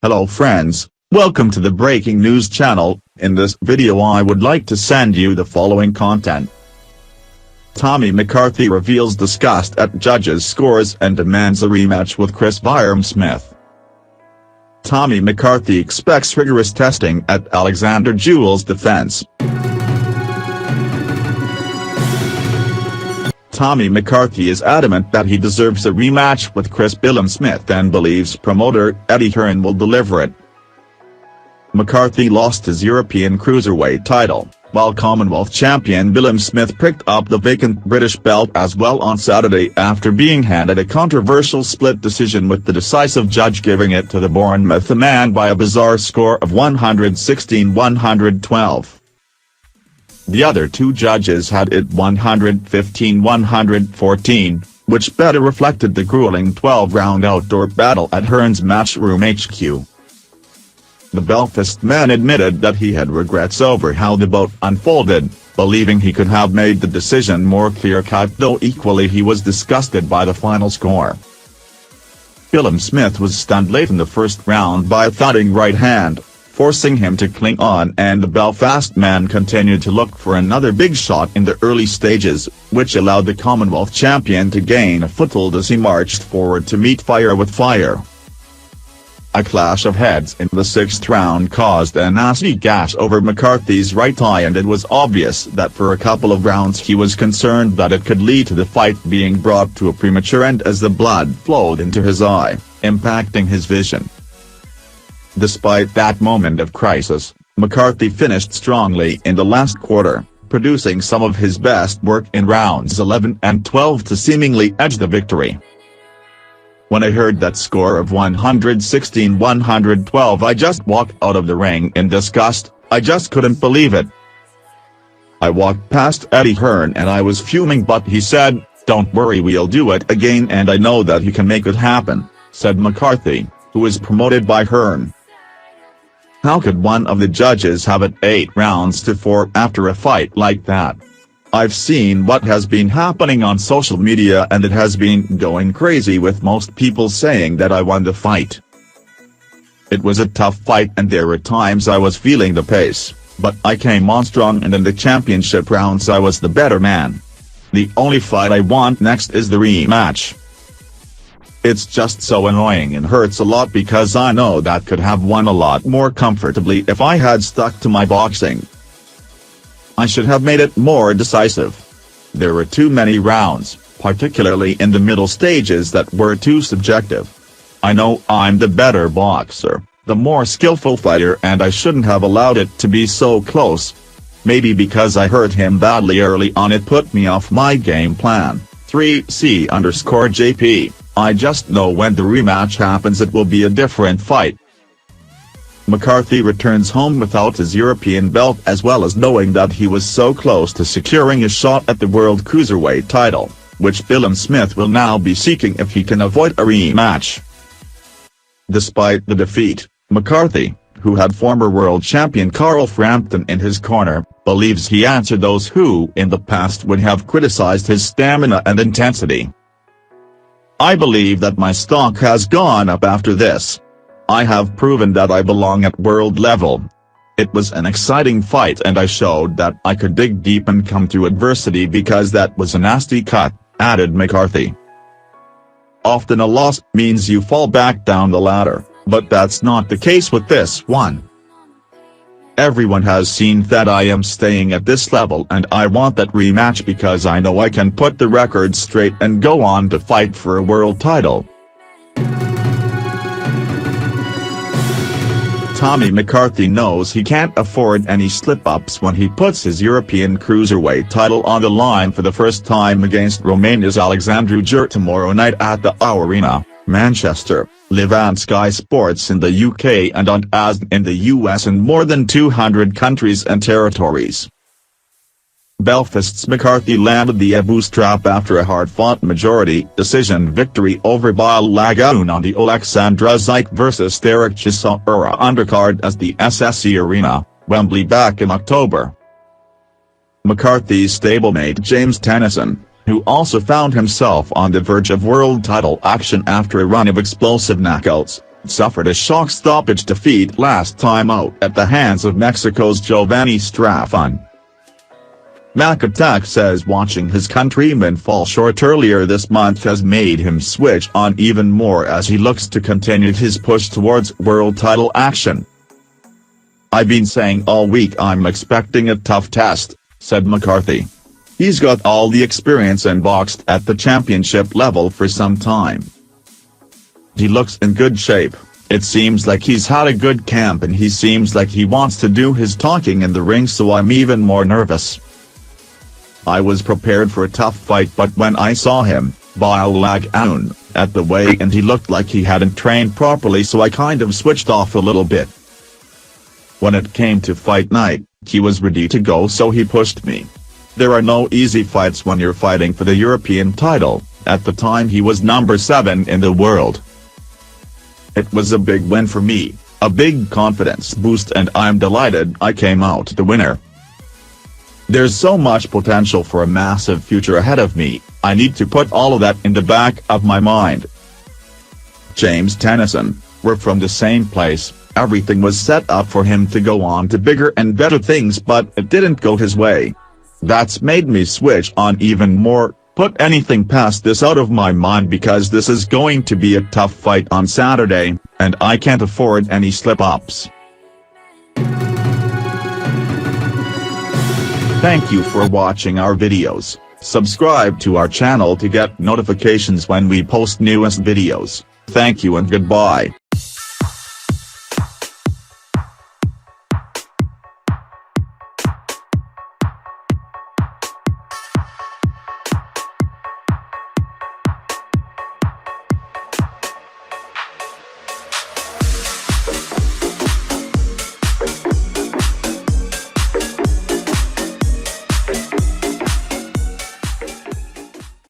Hello friends, welcome to the breaking news channel. In this video I would like to send you the following content. Tommy McCarthy reveals disgust at judges' scores and demands a rematch with Chris Smith. Tommy McCarthy expects rigorous testing at Alexander Jewell's defense. Tommy McCarthy is adamant that he deserves a rematch with Chris Smith and believes promoter Eddie Hearn will deliver it. McCarthy lost his European Cruiserweight title, while Commonwealth champion Smith picked up the vacant British belt as well on Saturday after being handed a controversial split decision with the decisive judge giving it to the Bournemouth man by a bizarre score of 116-112. The other two judges had it 115-114, which better reflected the grueling 12-round outdoor battle at Hearn's Matchroom HQ. The Belfast man admitted that he had regrets over how the bout unfolded, believing he could have made the decision more clear-cut, though equally he was disgusted by the final score. Smith was stunned late in the first round by a thudding right hand, forcing him to cling on, and the Belfast man continued to look for another big shot in the early stages, which allowed the Commonwealth champion to gain a foothold as he marched forward to meet fire with fire. A clash of heads in the sixth round caused a nasty gash over McCarthy's right eye, and it was obvious that for a couple of rounds he was concerned that it could lead to the fight being brought to a premature end as the blood flowed into his eye, impacting his vision. Despite that moment of crisis, McCarthy finished strongly in the last quarter, producing some of his best work in rounds 11 and 12 to seemingly edge the victory. When I heard that score of 116-112 I just walked out of the ring in disgust. I just couldn't believe it. I walked past Eddie Hearn and I was fuming, but he said, "Don't worry, we'll do it again and I know that he can make it happen," said McCarthy, who is promoted by Hearn. How could one of the judges have it 8-4 after a fight like that? I've seen what has been happening on social media and it has been going crazy with most people saying that I won the fight. It was a tough fight and there were times I was feeling the pace, but I came on strong and in the championship rounds I was the better man. The only fight I want next is the rematch. It's just so annoying and hurts a lot because I know that could have won a lot more comfortably if I had stuck to my boxing. I should have made it more decisive. There were too many rounds, particularly in the middle stages, that were too subjective. I know I'm the better boxer, the more skillful fighter, and I shouldn't have allowed it to be so close. Maybe because I hurt him badly early on it put me off my game plan. 3C_JP. I just know when the rematch happens it will be a different fight. McCarthy returns home without his European belt, as well as knowing that he was so close to securing a shot at the World Cruiserweight title, which Smith will now be seeking if he can avoid a rematch. Despite the defeat, McCarthy, who had former world champion Carl Frampton in his corner, believes he answered those who in the past would have criticized his stamina and intensity. "I believe that my stock has gone up after this. I have proven that I belong at world level. It was an exciting fight and I showed that I could dig deep and come through adversity because that was a nasty cut," added McCarthy. "Often a loss means you fall back down the ladder, but that's not the case with this one. Everyone has seen that I am staying at this level and I want that rematch because I know I can put the record straight and go on to fight for a world title." Tommy McCarthy knows he can't afford any slip-ups when he puts his European Cruiserweight title on the line for the first time against Romania's Alexandru Jur tomorrow night at the O Arena, Manchester, live on Sky Sports in the UK and on DAZN in the US and more than 200 countries and territories. Belfast's McCarthy landed the Abu strap after a hard-fought majority decision victory over Bal Lagoon on the Alexandra Zik vs Derek Chisora undercard at the SSE Arena, Wembley back in October. McCarthy's stablemate James Tennyson, who also found himself on the verge of world title action after a run of explosive knockouts, suffered a shock stoppage defeat last time out at the hands of Mexico's Giovanni Strafon. McCarthy says watching his countrymen fall short earlier this month has made him switch on even more as he looks to continue his push towards world title action. "I've been saying all week I'm expecting a tough test," said McCarthy. He's got all the experience and boxed at the championship level for some time. He looks in good shape. It seems like he's had a good camp and he seems like he wants to do his talking in the ring, so I'm even more nervous. I was prepared for a tough fight, but when I saw him, lag down, at the weigh-in he looked like he hadn't trained properly, so I kind of switched off a little bit. When it came to fight night, he was ready to go, so he pushed me. There are no easy fights when you're fighting for the European title. At the time he was number 7 in the world. It was a big win for me, a big confidence boost, and I'm delighted I came out the winner. There's so much potential for a massive future ahead of me. I need to put all of that in the back of my mind." James Tennyson, "We're from the same place. Everything was set up for him to go on to bigger and better things, but it didn't go his way. That's made me switch on even more, put anything past this out of my mind, because this is going to be a tough fight on Saturday, and I can't afford any slip-ups." Thank you for watching our videos. Subscribe to our channel to get notifications when we post newest videos. Thank you and goodbye.